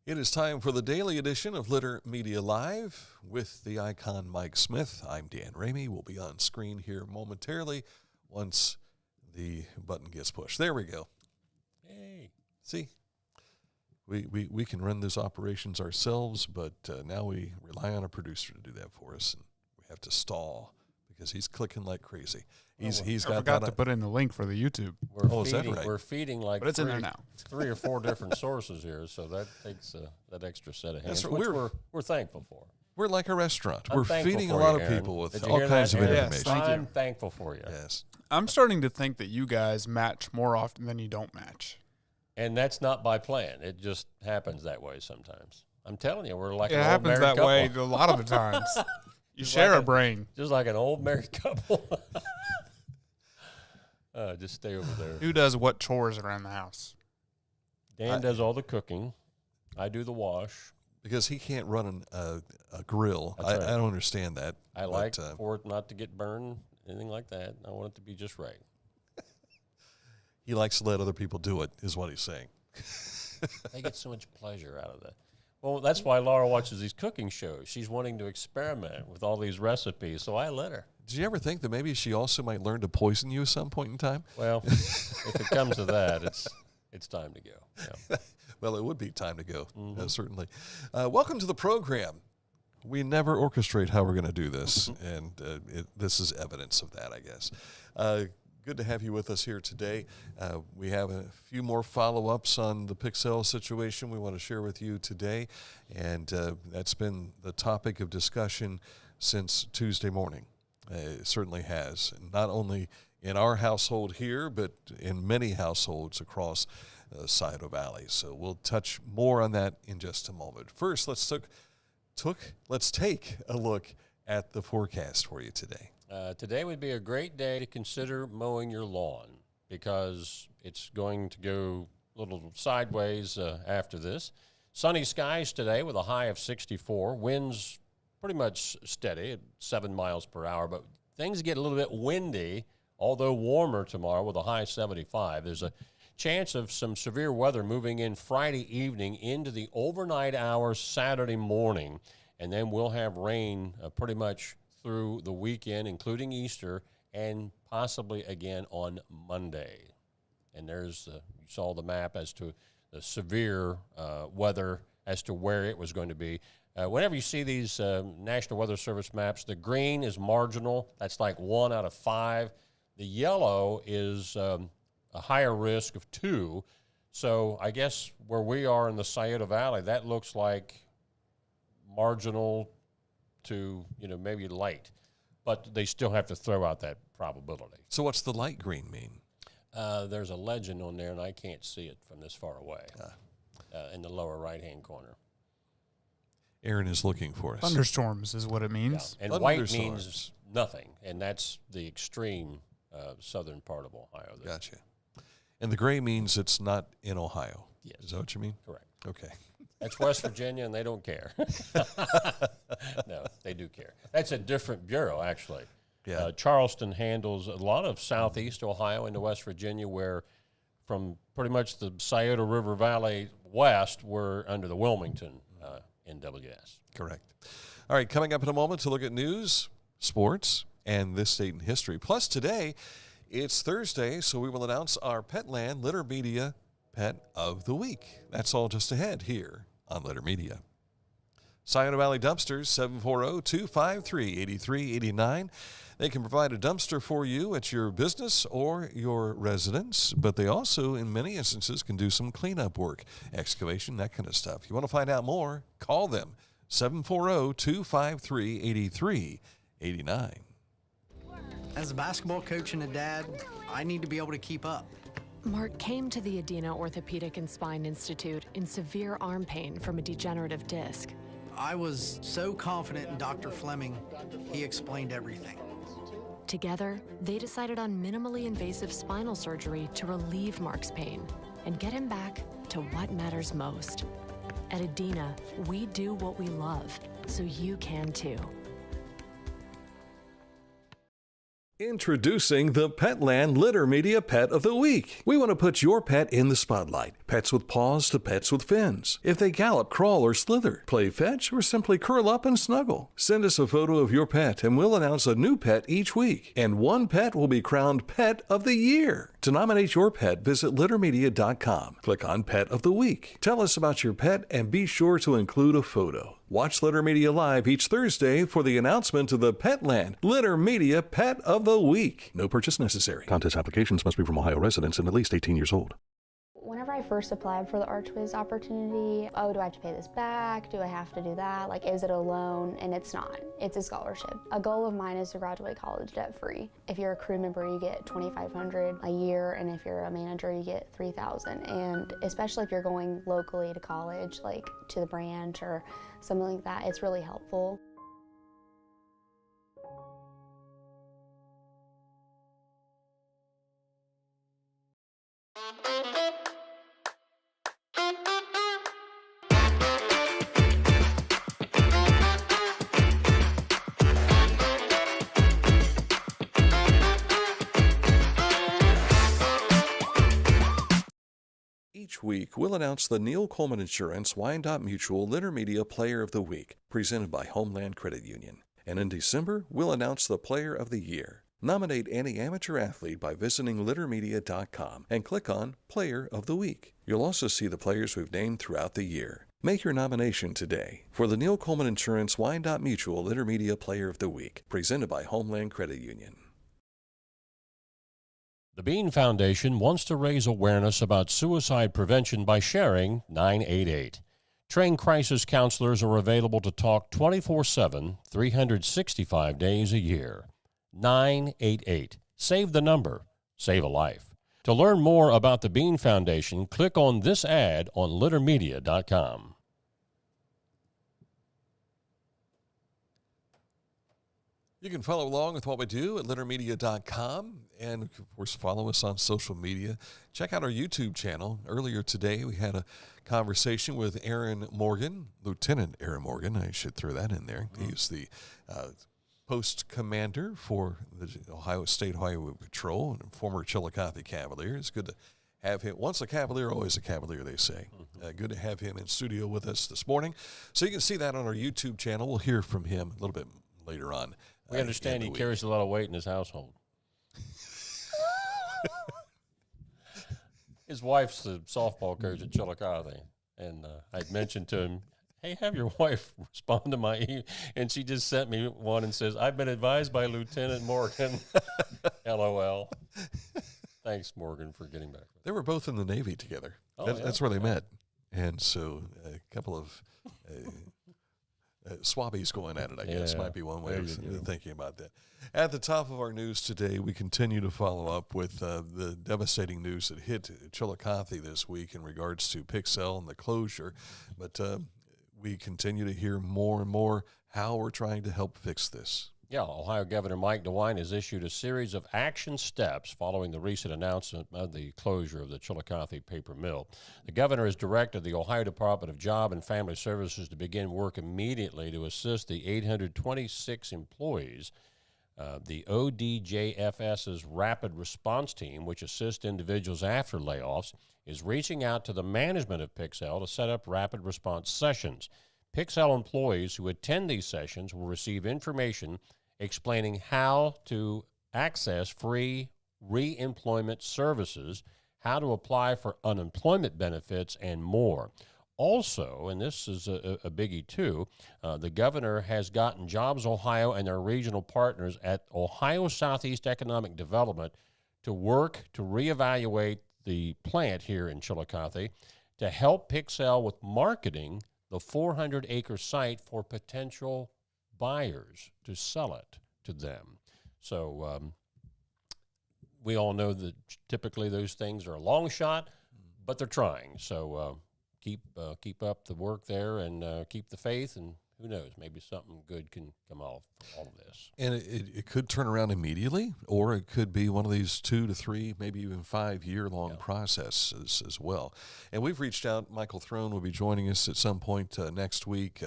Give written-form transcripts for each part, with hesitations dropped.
It is time for the daily edition of Litter Media Live with the icon Mike Smith. I'm Dan Ramey. We'll be on screen here momentarily once the button gets pushed. There we go. Hey. See, we can run those operations ourselves, but now we rely on a producer to do that for us, and we have to stall because he's clicking like crazy. I forgot to put in the link for the YouTube. Is that right? We're feeding like but it's in there now. 3 or 4 different sources here, so that takes that extra set of hands, That's which right. we're thankful for. We're like a restaurant. I'm we're thankful feeding a for lot you, of Aaron. people with Did you all hear kinds that, of Aaron? information. Thank you. I'm thankful for you. Yes. I'm starting to think that you guys match more often than you don't match. And that's not by plan. It just happens that way sometimes. I'm telling you, we're like It an old happens married that couple. way a lot of the times. You Just share like a brain. Just like an old married couple. Just stay over there. Who does what chores around the house? Dan does all the cooking. I do the wash. Because he can't run a grill. That's right. I don't understand that. I like for it not to get burned, anything like that. I want it to be just right. He likes to let other people do it, is what he's saying. They get so much pleasure out of that. Well, that's why Laura watches these cooking shows. She's wanting to experiment with all these recipes, so I let her. Did you ever think that maybe she also might learn to poison you at some point in time? Well, if it comes to that, it's time to go. Yeah. Well, it would be time to go, certainly. Welcome to the program. We never orchestrate how we're going to do this, and this is evidence of that, I guess. Good to have you with us here today. We have a few more follow-ups on the Pixel situation we want to share with you today, and that's been the topic of discussion since Tuesday morning. It certainly has, not only in our household here, but in many households across Scioto Valley. So we'll touch more on that in just a moment. First, let's take a look at the forecast for you today. Today would be a great day to consider mowing your lawn because it's going to go a little sideways after this. Sunny skies today with a high of 64. Winds pretty much steady at 7 miles per hour, but things get a little bit windy, although warmer tomorrow with a high 75. There's a chance of some severe weather moving in Friday evening into the overnight hours Saturday morning, and then we'll have rain pretty much through the weekend, including Easter, and possibly again on Monday. And there's you saw the map as to the severe weather as to where it was going to be. Whenever you see these National Weather Service maps, the green is marginal. That's like 1 out of 5. The yellow is a higher risk of 2. So I guess where we are in the Scioto Valley, that looks like marginal to, maybe light. But they still have to throw out that probability. So what's the light green mean? There's a legend on there, and I can't see it from this far away in the lower right-hand corner. Aaron is looking for us. Thunderstorms is what it means. Yeah. And white means nothing, and that's the extreme southern part of Ohio. Gotcha. And the gray means it's not in Ohio. Yes. Is that what you mean? Correct. Okay. That's West Virginia, and they don't care. No, they do care. That's a different bureau, actually. Yeah. Charleston handles a lot of southeast Ohio into West Virginia, where from pretty much the Scioto River Valley west, we're under the Wilmington NWS. Correct. All right, coming up in a moment to look at news, sports, and this state in history. Plus today, it's Thursday, so we will announce our Petland Litter Media Pet of the Week. That's all just ahead here on Litter Media. Scioto Valley Dumpsters, 740-253-8389. They can provide a dumpster for you at your business or your residence, but they also, in many instances, can do some cleanup work, excavation, that kind of stuff. You want to find out more, call them, 740-253-8389. As a basketball coach and a dad, I need to be able to keep up. Mark came to the Adina Orthopedic and Spine Institute in severe arm pain from a degenerative disc. I was so confident in Dr. Fleming, he explained everything. Together, they decided on minimally invasive spinal surgery to relieve Mark's pain and get him back to what matters most. At Adina, we do what we love, so you can too. Introducing the Petland Litter Media Pet of the Week. We want to put your pet in the spotlight. Pets with paws to pets with fins. If they gallop, crawl, or slither, play fetch, or simply curl up and snuggle. Send us a photo of your pet and we'll announce a new pet each week. And one pet will be crowned Pet of the Year. To nominate your pet, visit littermedia.com. Click on Pet of the Week. Tell us about your pet and be sure to include a photo. Watch Litter Media Live each Thursday for the announcement of the Petland Litter Media Pet of the Week. No purchase necessary. Contest applications must be from Ohio residents and at least 18 years old. Whenever I first applied for the Archways opportunity, do I have to pay this back? Do I have to do that? Like, is it a loan? And it's not. It's a scholarship. A goal of mine is to graduate college debt-free. If you're a crew member, you get $2,500 a year, and if you're a manager, you get $3,000. And especially if you're going locally to college, like to the branch or something like that, it's really helpful. Each week, we'll announce the Neil Coleman Insurance Wyandotte Mutual Litter Media Player of the Week, presented by Homeland Credit Union. And in December, we'll announce the Player of the Year. Nominate any amateur athlete by visiting littermedia.com and click on Player of the Week. You'll also see the players we've named throughout the year. Make your nomination today for the Neil Coleman Insurance Wyandotte Mutual Litter Media Player of the Week, presented by Homeland Credit Union. The Bean Foundation wants to raise awareness about suicide prevention by sharing 988. Trained crisis counselors are available to talk 24/7, 365 days a year. 988. Save the number. Save a life. To learn more about the Bean Foundation, click on this ad on littermedia.com. You can follow along with what we do at littermedia.com, and of course follow us on social media. Check out our YouTube channel. Earlier today we had a conversation with Aaron Morgan, Lieutenant Aaron Morgan. I should throw that in there. He's the post commander for the Ohio State Highway Patrol and former Chillicothe Cavalier. It's good to have him. Once a Cavalier, always a Cavalier, they say. Good to have him in studio with us this morning. So you can see that on our YouTube channel. We'll hear from him a little bit later on. We understand he carries a lot of weight in his household. His wife's the softball coach at Chillicothe, and I'd mentioned to him, hey, have your wife respond to my email. And she just sent me one and says, I've been advised by Lieutenant Morgan. LOL. Thanks, Morgan, for getting back. They were both in the Navy together. Oh, that's where they met. And so a couple of swabbies going at it, I guess, might be one way of thinking about that. At the top of our news today, we continue to follow up with the devastating news that hit Chillicothe this week in regards to Pixel and the closure. But we continue to hear more and more how we're trying to help fix this. Yeah, Ohio Governor Mike DeWine has issued a series of action steps following the recent announcement of the closure of the Chillicothe paper mill. The governor has directed the Ohio Department of Job and Family Services to begin work immediately to assist the 826 employees. The ODJFS's Rapid Response Team, which assists individuals after layoffs, is reaching out to the management of Pixel to set up rapid response sessions. Pixel employees who attend these sessions will receive information explaining how to access free re-employment services, how to apply for unemployment benefits, and more. Also, and this is a biggie too, the governor has gotten Jobs Ohio and their regional partners at Ohio Southeast Economic Development to work to reevaluate the plant here in Chillicothe to help Pixel with marketing the 400-acre site for potential buyers to sell it to them. So we all know that typically those things are a long shot, but they're trying. So keep up the work there and keep the faith, and who knows? Maybe something good can come off all of this. And it could turn around immediately, or it could be one of these 2 to 3, maybe even 5-year-long processes as well. And we've reached out. Michael Throne will be joining us at some point next week.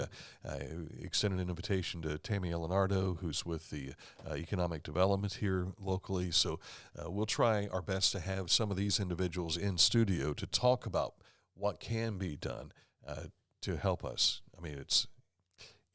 Extended an invitation to Tammy Elinardo, who's with the economic development here locally. So we'll try our best to have some of these individuals in studio to talk about what can be done to help us. I mean,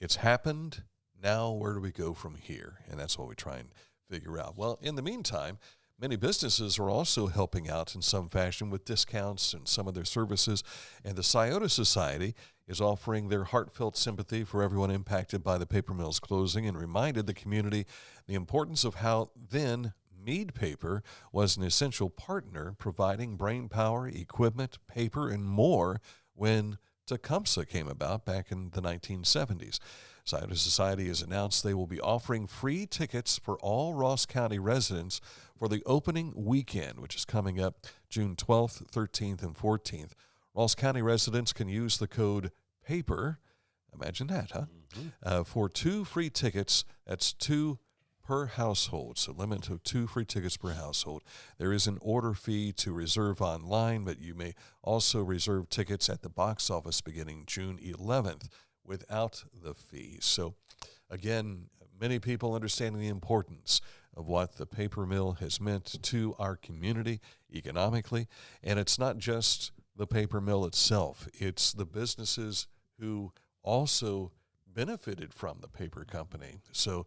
it's happened. Now, where do we go from here? And that's what we try and figure out. Well, in the meantime, many businesses are also helping out in some fashion with discounts and some of their services. And the Scioto Society is offering their heartfelt sympathy for everyone impacted by the paper mill's closing and reminded the community the importance of how then Mead Paper was an essential partner providing brain power, equipment, paper, and more when Tecumseh came about back in the 1970s. Scioto Society has announced they will be offering free tickets for all Ross County residents for the opening weekend, which is coming up June 12th, 13th, and 14th. Ross County residents can use the code PAPER, imagine that, huh? For 2 free tickets. That's 2 per household, so limit to 2 free tickets per household. There is an order fee to reserve online, but you may also reserve tickets at the box office beginning June 11th without the fee. So, again, many people understanding the importance of what the paper mill has meant to our community economically, and it's not just the paper mill itself. It's the businesses who also benefited from the paper company. So,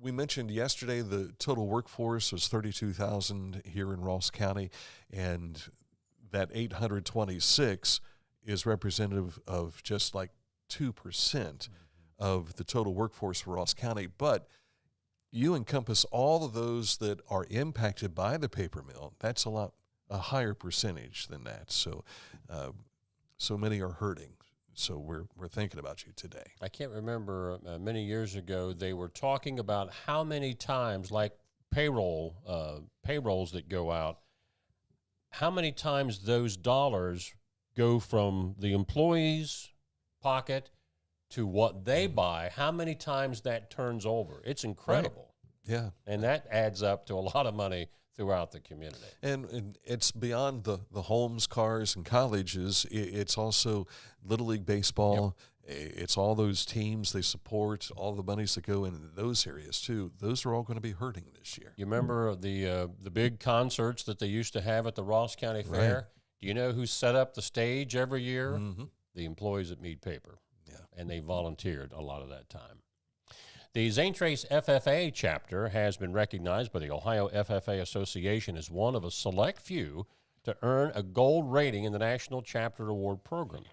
we mentioned yesterday the total workforce was 32,000 here in Ross County, and that 826 is representative of just like 2% of the total workforce for Ross County. But you encompass all of those that are impacted by the paper mill. That's a higher percentage than that. So, so many are hurting. So we're thinking about you today. I can't remember many years ago they were talking about how many times, like payrolls that go out, how many times those dollars go from the employee's pocket to what they buy, how many times that turns over. It's incredible. Right. Yeah. And that adds up to a lot of money throughout the community. And it's beyond the homes, cars, and colleges. It's also Little League Baseball. Yep. It's all those teams they support, all the monies that go into those areas, too. Those are all going to be hurting this year. You remember the big concerts that they used to have at the Ross County Fair? Right. Do you know who set up the stage every year? Mm-hmm. The employees at Mead Paper. Yeah. And they volunteered a lot of that time. The Zane Trace FFA chapter has been recognized by the Ohio FFA Association as one of a select few to earn a gold rating in the National Chapter Award Program.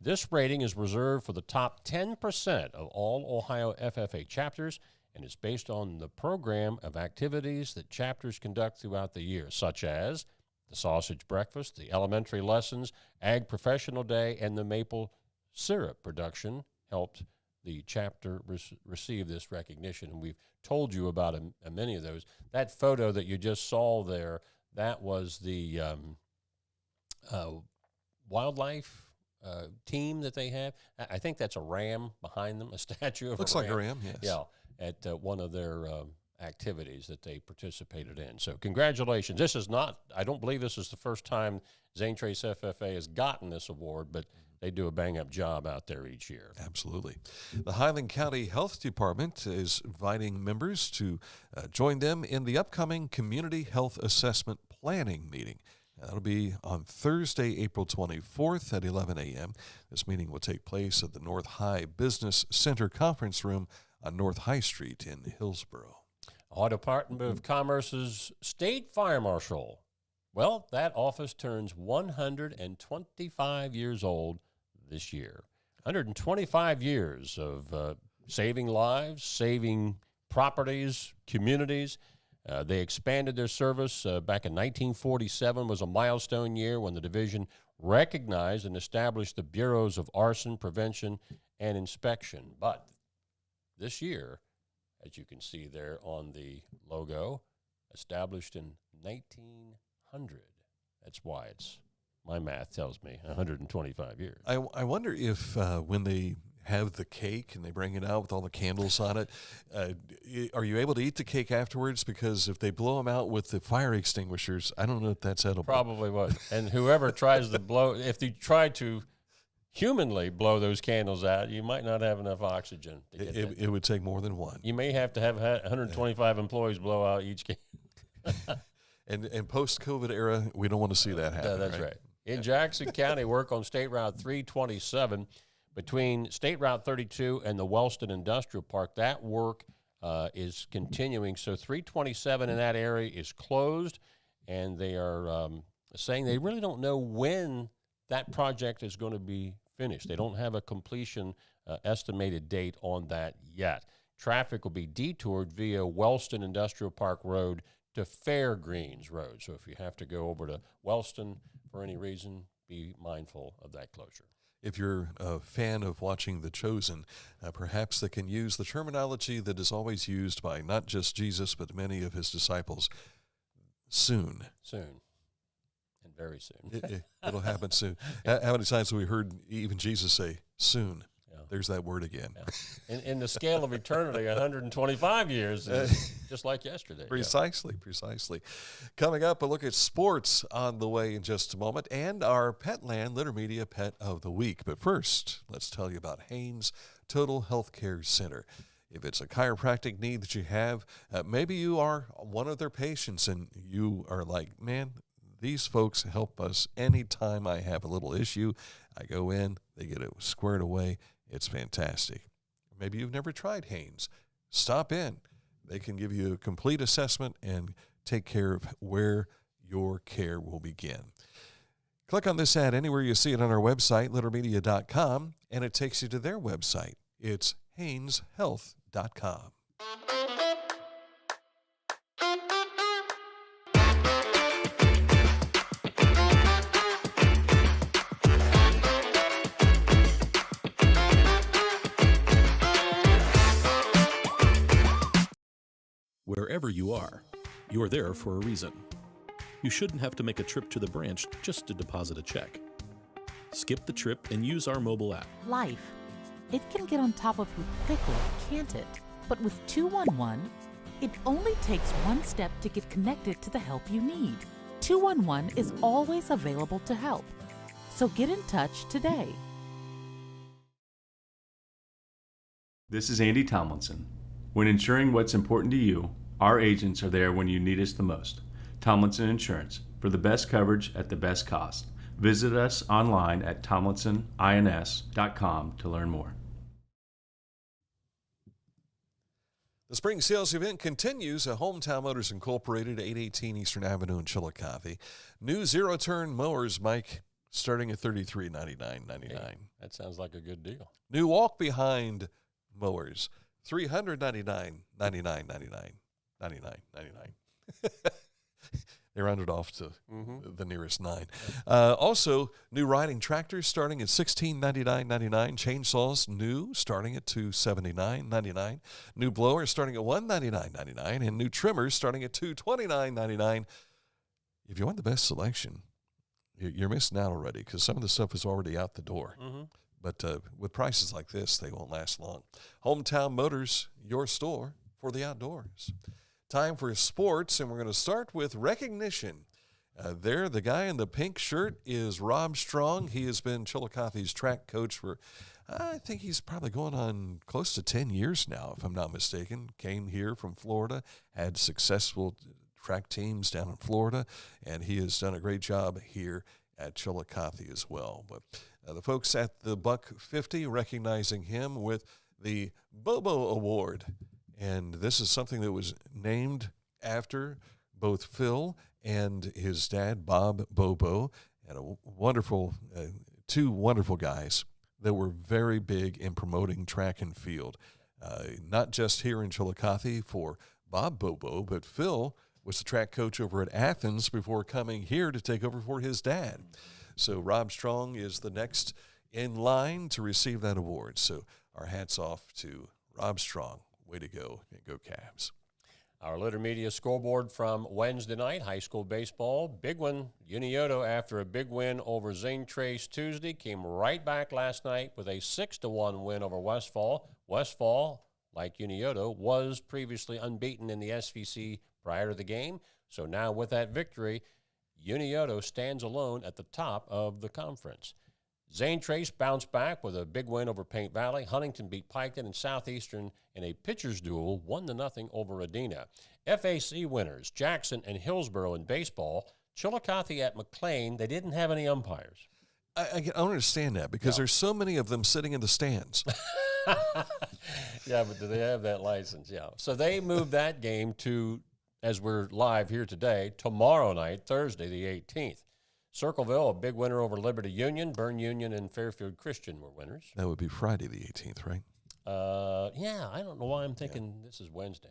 This rating is reserved for the top 10% of all Ohio FFA chapters and is based on the program of activities that chapters conduct throughout the year, such as the sausage breakfast, the elementary lessons, Ag Professional Day, and the maple syrup production helped the chapter receive this recognition. And we've told you about many of those. That photo that you just saw there, that was the wildlife team that they have. I think that's a ram behind them, a statue of Looks a like a ram, yes. Yeah, at one of their activities that they participated in. So congratulations. This is not, I don't believe this is the first time Zane Trace FFA has gotten this award, but they do a bang-up job out there each year. Absolutely. The Highland County Health Department is inviting members to join them in the upcoming Community Health Assessment Planning meeting. That'll be on Thursday, April 24th at 11 a.m. This meeting will take place at the North High Business Center Conference Room on North High Street in Hillsborough. Ohio Department of Commerce's State Fire Marshal. Well, that office turns 125 years old this year. 125 years of saving lives, saving properties, communities. They expanded their service back in 1947 was a milestone year when the division recognized and established the Bureaus of Arson Prevention and Inspection. But this year, as you can see there on the logo, established in 1900. That's why it's, my math tells me, 125 years. I wonder if when they have the cake and they bring it out with all the candles on it. Are you able to eat the cake afterwards? Because if they blow them out with the fire extinguishers, I don't know if that's edible. Probably would. And whoever tries to blow, if you try to humanly blow those candles out, you might not have enough oxygen to get It would take more than one. You may have to have 125 employees blow out each candle. And post-COVID era, we don't want to see that happen. Yeah, that's right. In Jackson County, work on State Route 327 between State Route 32 and the Wellston Industrial Park. That work is continuing. So 327 in that area is closed, and they are saying they really don't know when that project is going to be finished. They don't have a completion estimated date on that yet. Traffic will be detoured via Wellston Industrial Park Road to Fairgreens Road. So if you have to go over to Wellston for any reason, be mindful of that closure. If you're a fan of watching The Chosen, perhaps they can use the terminology that is always used by not just Jesus, but many of his disciples, soon. Soon. And very soon. It'll happen soon. How many times have we heard even Jesus say, soon? Yeah. There's that word again. Yeah. In the scale of eternity, 125 years is just like yesterday. Precisely. Coming up, a look at sports on the way in just a moment, and our Petland Litter Media Pet of the Week. But first, let's tell you about Haynes Total Health Care Center. If it's a chiropractic need that you have, maybe you are one of their patients and you are like, man, these folks help us anytime I have a little issue. I go in, they get it squared away. It's fantastic. Maybe you've never tried Haynes. Stop in. They can give you a complete assessment and take care of where your care will begin. Click on this ad anywhere you see it on our website, littermedia.com, and it takes you to their website. It's hayneshealth.com. Wherever you are, you're there for a reason. You shouldn't have to make a trip to the branch just to deposit a check. Skip the trip and use our mobile app. Life. It can get on top of you quickly, can't it? But with 211, it only takes one step to get connected to the help you need. 211 is always available to help. So get in touch today. This is Andy Tomlinson. When insuring what's important to you, our agents are there when you need us the most. Tomlinson Insurance, for the best coverage at the best cost. Visit us online at tomlinsonins.com to learn more. The spring sales event continues at Hometown Motors Incorporated, 818 Eastern Avenue in Chillicothe. New zero-turn mowers, Mike, starting at $33.99.99. Hey, that sounds like a good deal. New walk-behind mowers, $399.99. They rounded off to the nearest 9. Also, new riding tractors starting at $1699.99. Chainsaws new starting at $279.99. New blowers starting at $199.99. And new trimmers starting at $229.99. If you want the best selection, you're missing out already because some of the stuff is already out the door. But with prices like this, they won't last long. Hometown Motors, your store for the outdoors. Time for sports, and we're going to start with recognition. There, the guy in the pink shirt is Rob Strong. He has been Chillicothe's track coach for, I think he's probably going on close to 10 years now, if I'm not mistaken. Came here from Florida, had successful track teams down in Florida, and he has done a great job here at Chillicothe as well. But the folks at the Buck 50 recognizing him with the Bobo Award. And this is something that was named after both Phil and his dad, Bob Bobo, and a wonderful, two wonderful guys that were very big in promoting track and field. Not just here in Chillicothe for Bob Bobo, but Phil was the track coach over at Athens before coming here to take over for his dad. So Rob Strong is the next in line to receive that award. So our hats off to Rob Strong. Way to go, and go Cavs. Our Litter Media scoreboard from Wednesday night, high school baseball. Big one, Unioto, after a big win over Zane Trace Tuesday, came right back last night with a 6-1 win over Westfall. Westfall, like Unioto, was previously unbeaten in the SVC prior to the game. So now with that victory, Unioto stands alone at the top of the conference. Zane Trace bounced back with a big win over Paint Valley. Huntington beat Piketon and Southeastern in a pitcher's duel, 1-0 over Adena. FAC winners, Jackson and Hillsborough in baseball. Chillicothe at McLean, they didn't have any umpires. I don't understand that because there's so many of them sitting in the stands. Yeah, but do they have that license? Yeah. So they moved that game to, as we're live here today, tomorrow night, Thursday the 18th. Circleville, a big winner over Liberty Union. Bern Union and Fairfield Christian were winners. That would be Friday the 18th, right? Yeah, I don't know why I'm thinking this is Wednesday.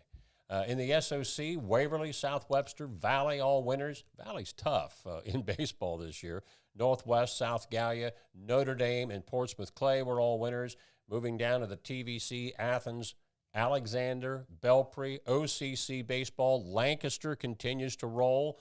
In the SOC, Waverly, South Webster, Valley, all winners. Valley's tough in baseball this year. Northwest, South Gallia, Notre Dame, and Portsmouth Clay were all winners. Moving down to the TVC, Athens, Alexander, Belpre, OCC baseball. Lancaster continues to roll.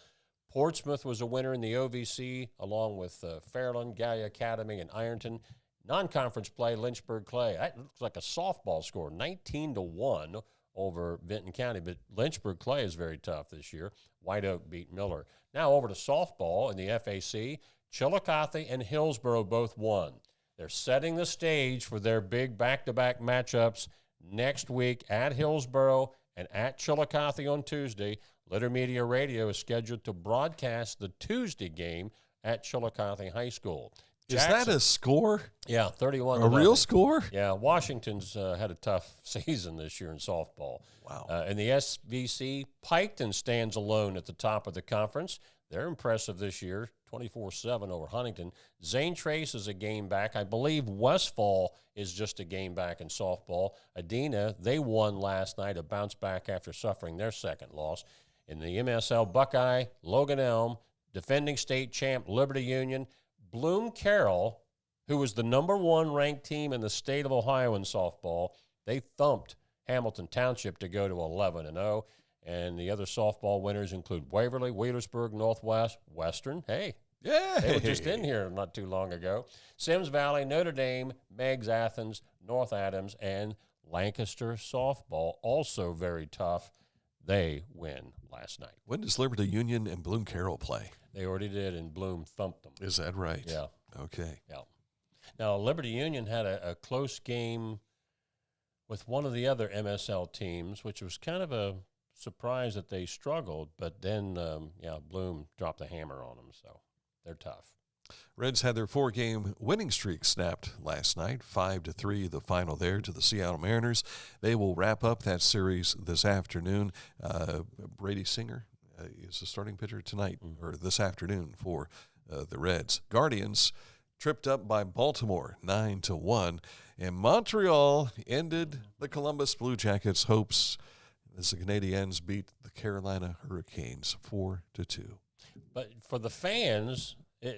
Portsmouth was a winner in the OVC, along with Fairland, Gallia Academy, and Ironton. Non-conference play, Lynchburg Clay. That looks like a softball score, 19-1 over Vinton County. But Lynchburg Clay is very tough this year. White Oak beat Miller. Now over to softball in the FAC. Chillicothe and Hillsborough both won. They're setting the stage for their big back-to-back matchups next week at Hillsborough and at Chillicothe on Tuesday. Litter Media Radio is scheduled to broadcast the Tuesday game at Chillicothe High School. Jackson, is that a score? Yeah, 31. A real score? Yeah, Washington's had a tough season this year in softball. Wow. In the SVC, Piketon stands alone at the top of the conference. They're impressive this year, 24-7 over Huntington. Zane Trace is a game back. I believe Westfall is just a game back in softball. Adena, they won last night, a bounce back after suffering their second loss. In the MSL, Buckeye, Logan Elm, defending state champ Liberty Union, Bloom Carroll, who was the #1 ranked team in the state of Ohio in softball, they thumped Hamilton Township to go to 11-0. And the other softball winners include Waverly, Wheelersburg, Northwest, Western. Hey, yeah, they were just in here not too long ago. Sims Valley, Notre Dame, Meigs Athens, North Adams, and Lancaster softball, also very tough. They win last night. When does Liberty Union and Bloom Carroll play? They already did, and Bloom thumped them. Is that right? Yeah. Okay. Yeah. Now, Liberty Union had a close game with one of the other MSL teams, which was kind of a surprise that they struggled, but then, Bloom dropped the hammer on them, so they're tough. Reds had their 4-game winning streak snapped last night, 5-3 the final there to the Seattle Mariners. They will wrap up that series this afternoon. Brady Singer is the starting pitcher tonight, or this afternoon for the Reds. Guardians tripped up by Baltimore 9-1, and Montreal ended the Columbus Blue Jackets' hopes as the Canadiens beat the Carolina Hurricanes 4-2. But for the fans,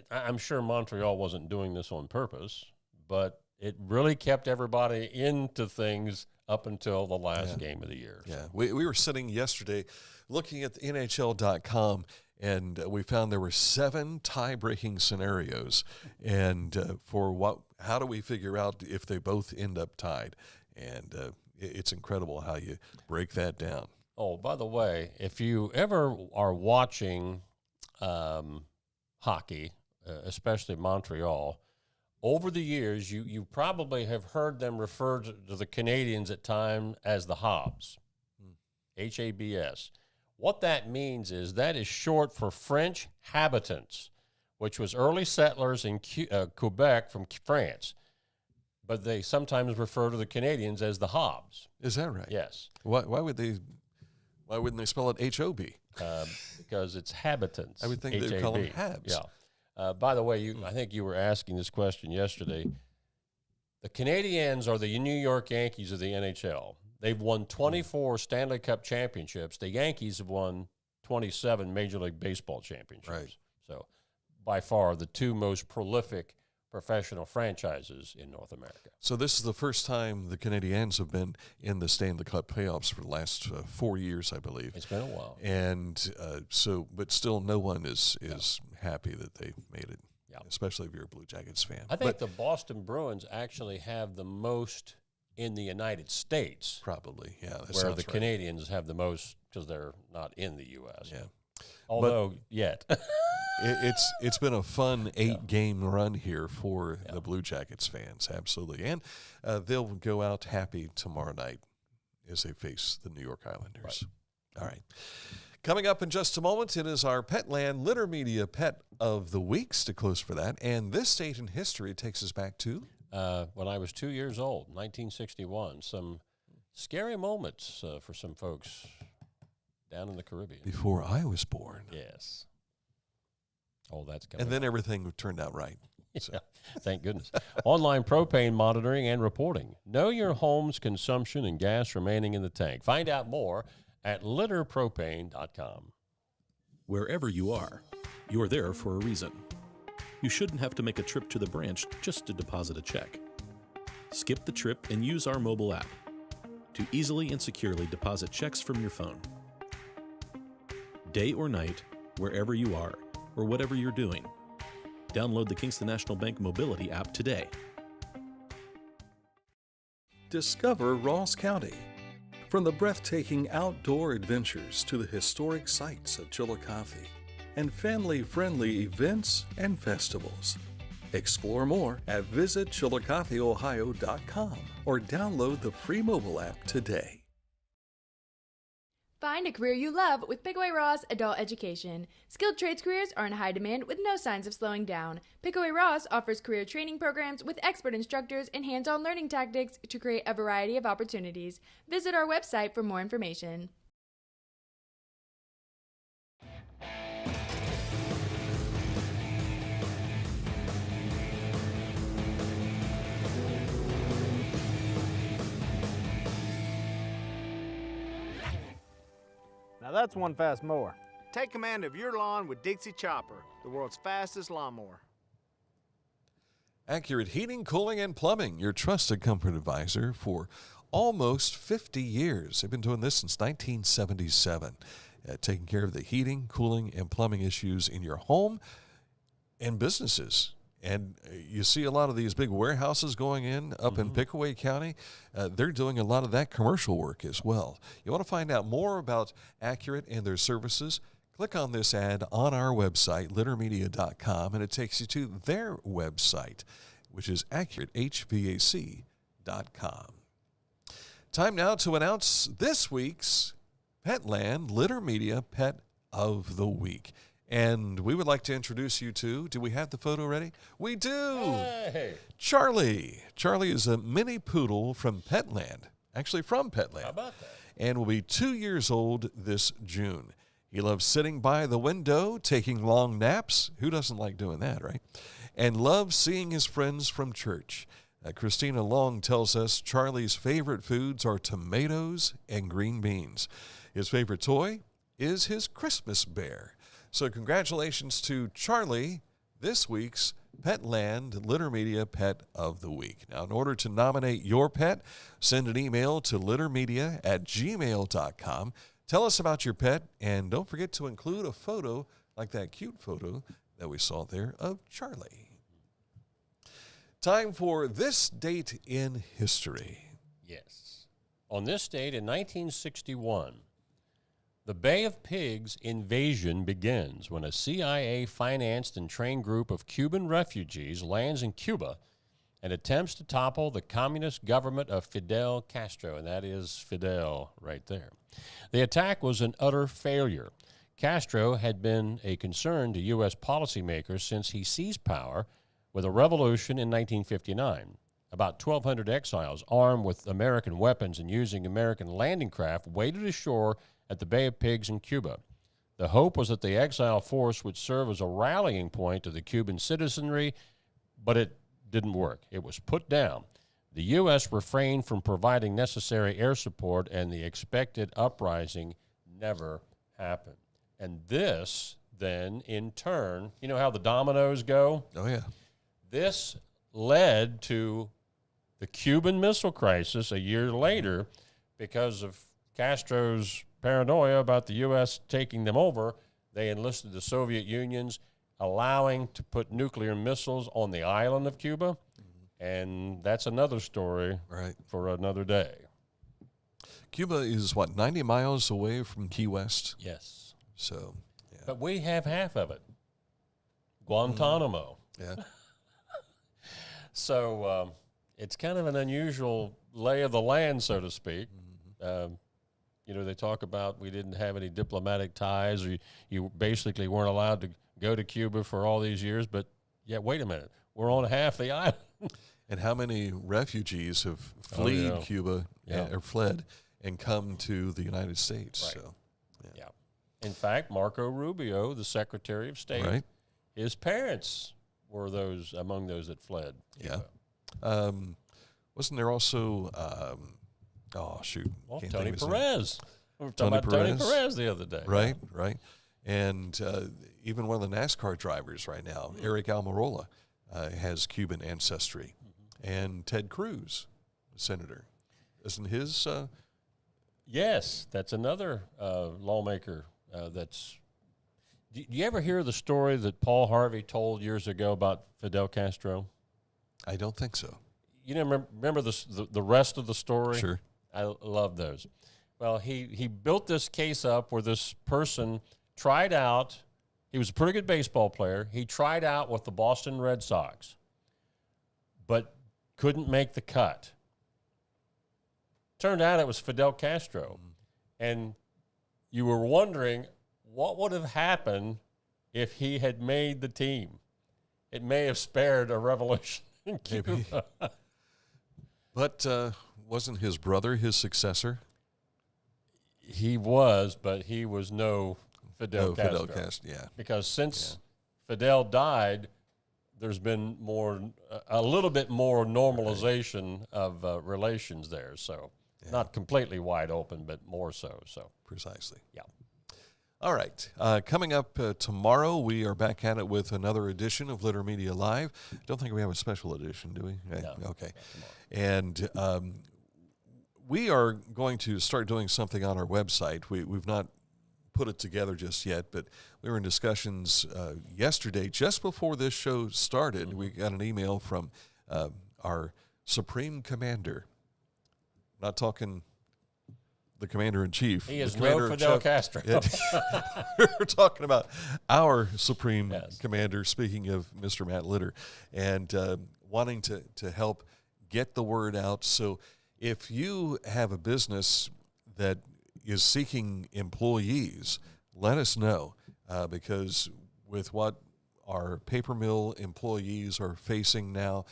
I'm sure Montreal wasn't doing this on purpose, but it really kept everybody into things up until the last game of the year. Yeah, we were sitting yesterday looking at the NHL.com, and we found there were 7 tie-breaking scenarios. And how do we figure out if they both end up tied? And it's incredible how you break that down. Oh, by the way, if you ever are watching hockey, especially Montreal, over the years, you probably have heard them refer to the Canadians at times as the Habs, Habs. What that means is that is short for French habitants, which was early settlers in Quebec from France. But they sometimes refer to the Canadians as the Habs. Is that right? Yes. Why wouldn't they spell it H-O-B? Because it's habitants. I would think they'd call them Habs. Yeah. By the way, I think you were asking this question yesterday. The Canadiens are the New York Yankees of the NHL. They've won 24 Stanley Cup championships. The Yankees have won 27 Major League Baseball championships. Right. So by far the two most prolific professional franchises in North America. So this is the first time the Canadiens have been in the Stanley Cup playoffs for the last 4 years, I believe. It's been a while. And but still no one is happy that they made it, especially if you're a Blue Jackets fan. I think the Boston Bruins actually have the most in the United States. Probably, yeah. Where the Canadians have the most because they're not in the U.S. Yeah. Although, yet. It's been a fun 8-game run here for the Blue Jackets fans, absolutely. And they'll go out happy tomorrow night as they face the New York Islanders. Right. All right. Coming up in just a moment, it is our Petland Litter Media Pet of the Weeks to close for that. And this date in history takes us back to? When I was 2 years old, 1961. Some scary moments for some folks down in the Caribbean. Before I was born. Yes. Oh, that's coming. And then everything turned out right. So. Yeah, thank goodness. Online propane monitoring and reporting. Know your home's consumption and gas remaining in the tank. Find out more at litterpropane.com. Wherever you are, you're there for a reason. You shouldn't have to make a trip to the branch just to deposit a check. Skip the trip and use our mobile app to easily and securely deposit checks from your phone. Day or night, wherever you are, or whatever you're doing, download the Kingston National Bank Mobility app today. Discover Ross County. From the breathtaking outdoor adventures to the historic sights of Chillicothe and family-friendly events and festivals. Explore more at visitchillicotheohio.com or download the free mobile app today. Find a career you love with Pickaway Ross Adult Education. Skilled trades careers are in high demand with no signs of slowing down. Pickaway Ross offers career training programs with expert instructors and hands-on learning tactics to create a variety of opportunities. Visit our website for more information. Now that's one fast mower. Take command of your lawn with Dixie Chopper, the world's fastest lawnmower. Accurate Heating, Cooling, and Plumbing, your trusted comfort advisor for almost 50 years. They've been doing this since 1977, taking care of the heating, cooling, and plumbing issues in your home and businesses. And you see a lot of these big warehouses going in up in Pickaway County. They're doing a lot of that commercial work as well. You want to find out more about Accurate and their services? Click on this ad on our website, littermedia.com, and it takes you to their website, which is accuratehvac.com. Time now to announce this week's Petland Litter Media Pet of the Week. And we would like to introduce you to, do we have the photo ready? We do! Hey. Charlie. Charlie is a mini poodle from Petland, actually from Petland. How about that? And will be 2 years old this June. He loves sitting by the window, taking long naps. Who doesn't like doing that, right? And loves seeing his friends from church. Christina Long tells us Charlie's favorite foods are tomatoes and green beans. His favorite toy is his Christmas bear. So congratulations to Charlie, this week's Petland Litter Media Pet of the Week. Now, in order to nominate your pet, send an email to littermedia@gmail.com. Tell us about your pet, and don't forget to include a photo like that cute photo that we saw there of Charlie. Time for this date in history. Yes. On this date in 1961, the Bay of Pigs invasion begins when a CIA-financed and trained group of Cuban refugees lands in Cuba and attempts to topple the communist government of Fidel Castro, and that is Fidel right there. The attack was an utter failure. Castro had been a concern to U.S. policymakers since he seized power with a revolution in 1959. About 1,200 exiles armed with American weapons and using American landing craft waded ashore at the Bay of Pigs in Cuba. The hope was that the exile force would serve as a rallying point to the Cuban citizenry, but it didn't work. It was put down. The U.S. refrained from providing necessary air support, and the expected uprising never happened. And this, then, in turn, you know how the dominoes go? Oh, yeah. This led to the Cuban Missile Crisis a year later because of Castro's paranoia about the U.S. taking them over. They enlisted the Soviet Union's allowing to put nuclear missiles on the island of Cuba, and that's another story for another day. Cuba is, 90 miles away from Key West? Yes. So, But we have half of it. Guantanamo. Yeah. So it's kind of an unusual lay of the land, so to speak. They talk about we didn't have any diplomatic ties, or you basically weren't allowed to go to Cuba for all these years. But, wait a minute. We're on half the island. And how many refugees have fled Cuba or fled and come to the United States? Right. So, In fact, Marco Rubio, the Secretary of State, his parents were among those that fled Cuba. Yeah. Wasn't there also, Tony Perez. We were talking about Tony Perez the other day. Right. And even one of the NASCAR drivers right now, Eric Almirola, has Cuban ancestry. And Ted Cruz, senator, isn't his? Yes, that's another lawmaker that's. Do you ever hear the story that Paul Harvey told years ago about Fidel Castro? I don't think so. You remember the rest of the story? Sure. I love those. Well, he built this case up where this person tried out. He was a pretty good baseball player. He tried out with the Boston Red Sox, but couldn't make the cut. Turned out it was Fidel Castro. And you were wondering what would have happened if he had made the team. It may have spared a revolution in Cuba. But wasn't his brother his successor? He was, but he was no Fidel Castro. Yeah. Because since Fidel died, there's been a little bit more normalization of relations there. So not completely wide open, but more so. So precisely. Yeah. All right. Coming up tomorrow, we are back at it with another edition of Litter Media Live. Don't think we have a special edition, do we? No. Okay. And we are going to start doing something on our website. We've not put it together just yet, but we were in discussions yesterday, just before this show started. We got an email from our Supreme Commander. Not talking the Commander-in-Chief. He is no Fidel Castro. We're talking about our Supreme Commander, speaking of Mr. Matt Litter, and wanting to help get the word out. So if you have a business that is seeking employees, let us know, because with what our paper mill employees are facing now,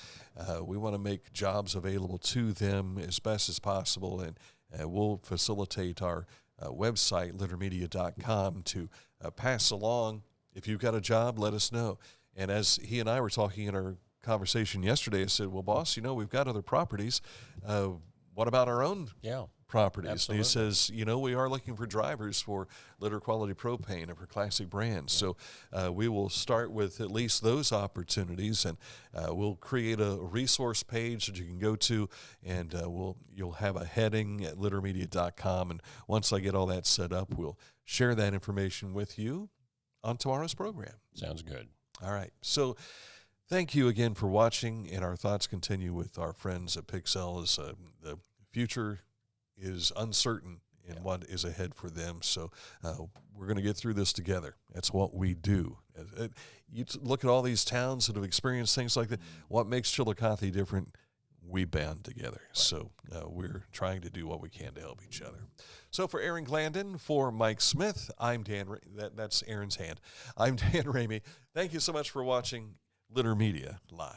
we want to make jobs available to them as best as possible, and we'll facilitate our website, littermedia.com, to pass along. If you've got a job, let us know. And as he and I were talking in our conversation yesterday, I said, well, boss, we've got other properties. What about our own properties? Absolutely. And he says, we are looking for drivers for Litter Quality Propane and for Classic Brands. So we will start with at least those opportunities, and we'll create a resource page that you can go to, and you'll have a heading at littermedia.com. And once I get all that set up, we'll share that information with you on tomorrow's program. Sounds good. All right. So thank you again for watching, and our thoughts continue with our friends at Pixel as the future is uncertain in what is ahead for them. So we're going to get through this together. That's what we do. You look at all these towns that have experienced things like that. What makes Chillicothe different? We band together. Right. So we're trying to do what we can to help each other. So for Aaron Glandon, for Mike Smith, I'm Dan. That's Aaron's hand. I'm Dan Ramey. Thank you so much for watching Litter Media Live.